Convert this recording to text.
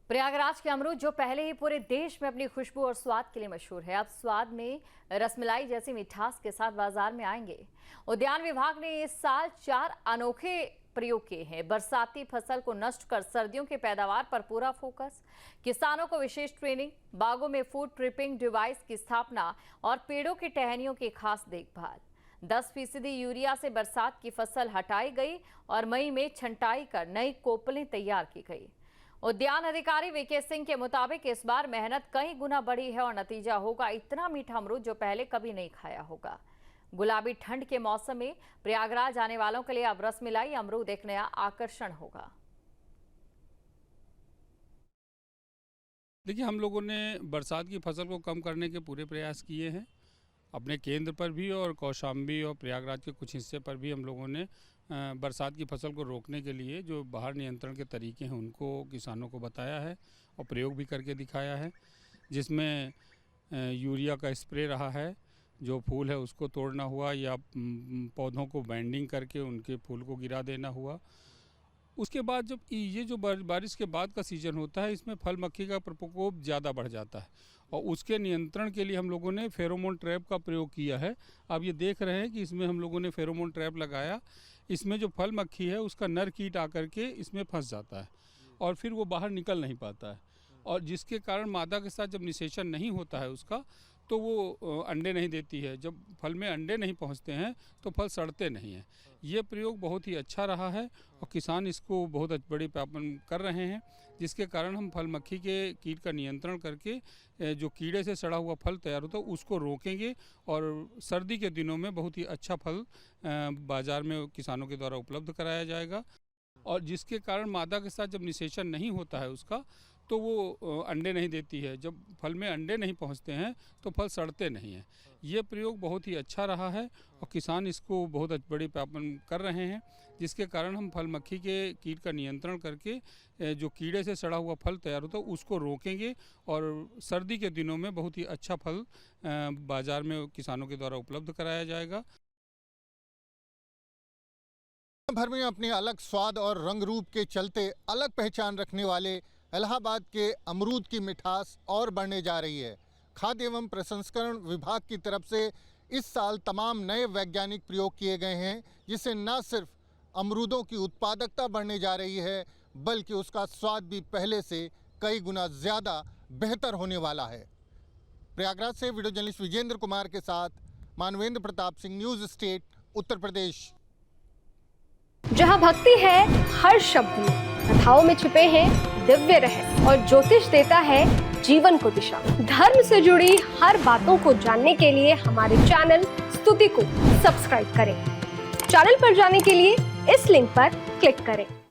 प्रयागराज के अमरूद जो पहले ही पूरे देश में अपनी खुशबू और स्वाद के लिए मशहूर है, अब स्वाद में रसमलाई जैसी मिठास के साथ बाजार में आएंगे। उद्यान विभाग ने इस साल 4 अनोखे प्रयोग किए हैं। बरसाती फसल को नष्ट कर सर्दियों की पैदावार पर पूरा फोकस, किसानों को विशेष ट्रेनिंग, बागों में फूड ट्रिपिंग डिवाइस की स्थापना और पेड़ों की टहनियों की खास देखभाल। 10% यूरिया से बरसात की फसल हटाई गई और मई में छंटाई कर नई कोपलें तैयार की गई। उद्यान अधिकारी वीके सिंह के मुताबिक इस बार मेहनत कई गुना बढ़ी है और नतीजा होगा इतना मीठा अमरूद जो पहले कभी नहीं खाया होगा। गुलाबी ठंड के मौसम में प्रयागराज आने वालों के लिए अब रसमलाई अमरूद एक नया आकर्षण होगा। देखिए, हम लोगों ने बरसात की फसल को कम करने के पूरे प्रयास किए हैं। अपने केंद्र पर भी और कौशाम्बी और प्रयागराज के कुछ हिस्से पर भी हम लोगों ने बरसात की फसल को रोकने के लिए जो बाहर नियंत्रण के तरीके हैं उनको किसानों को बताया है और प्रयोग भी करके दिखाया है, जिसमें यूरिया का स्प्रे रहा है, जो फूल है उसको तोड़ना हुआ या पौधों को बैंडिंग करके उनके फूल को गिरा देना हुआ। उसके बाद जब ये जो बारिश के बाद का सीज़न होता है, इसमें फल मक्खी का प्रकोप ज़्यादा बढ़ जाता है और उसके नियंत्रण के लिए हम लोगों ने फेरोमोन ट्रैप का प्रयोग किया है। आप ये देख रहे हैं कि इसमें हम लोगों ने फेरोमोन ट्रैप लगाया। इसमें जो फल मक्खी है उसका नर कीट आकर के इसमें फंस जाता है और फिर वो बाहर निकल नहीं पाता है, और जिसके कारण मादा के साथ जब निषेचन नहीं होता है उसका, तो वो अंडे नहीं देती है। जब फल में अंडे नहीं पहुंचते हैं तो फल सड़ते नहीं हैं। ये प्रयोग बहुत ही अच्छा रहा है और किसान इसको बहुत बड़े पैमाने कर रहे हैं, जिसके कारण हम फल मक्खी के कीट का नियंत्रण करके जो कीड़े से सड़ा हुआ फल तैयार होता है उसको रोकेंगे और सर्दी के दिनों में बहुत ही अच्छा फल बाज़ार में किसानों के द्वारा उपलब्ध कराया जाएगा। और जिसके कारण मादा के साथ जब निषेचन नहीं होता है उसका, तो वो अंडे नहीं देती है। जब फल में अंडे नहीं पहुंचते हैं तो फल सड़ते नहीं हैं। ये प्रयोग बहुत ही अच्छा रहा है और किसान इसको बहुत बड़े पैमाने कर रहे हैं, जिसके कारण हम फल मक्खी के कीट का नियंत्रण करके जो कीड़े से सड़ा हुआ फल तैयार होता है उसको रोकेंगे और सर्दी के दिनों में बहुत ही अच्छा फल बाज़ार में किसानों के द्वारा उपलब्ध कराया जाएगा। भर में अपने अलग स्वाद और रंग रूप के चलते अलग पहचान रखने वाले इलाहाबाद के अमरूद की मिठास और बढ़ने जा रही है। खाद्य एवं प्रसंस्करण विभाग की तरफ से इस साल तमाम नए वैज्ञानिक प्रयोग किए गए हैं, जिससे न सिर्फ अमरूदों की उत्पादकता बढ़ने जा रही है, बल्कि उसका स्वाद भी पहले से कई गुना ज़्यादा बेहतर होने वाला है। प्रयागराज से वीडियो जर्नलिस्ट विजेंद्र कुमार के साथ मानवेंद्र प्रताप सिंह, न्यूज़ स्टेट, उत्तर प्रदेश। जहाँ भक्ति है हर शब्द में, कथाओं में छिपे हैं दिव्य रहस्य और ज्योतिष देता है जीवन को दिशा। धर्म से जुड़ी हर बातों को जानने के लिए हमारे चैनल स्तुति को सब्सक्राइब करें। चैनल पर जाने के लिए इस लिंक पर क्लिक करें।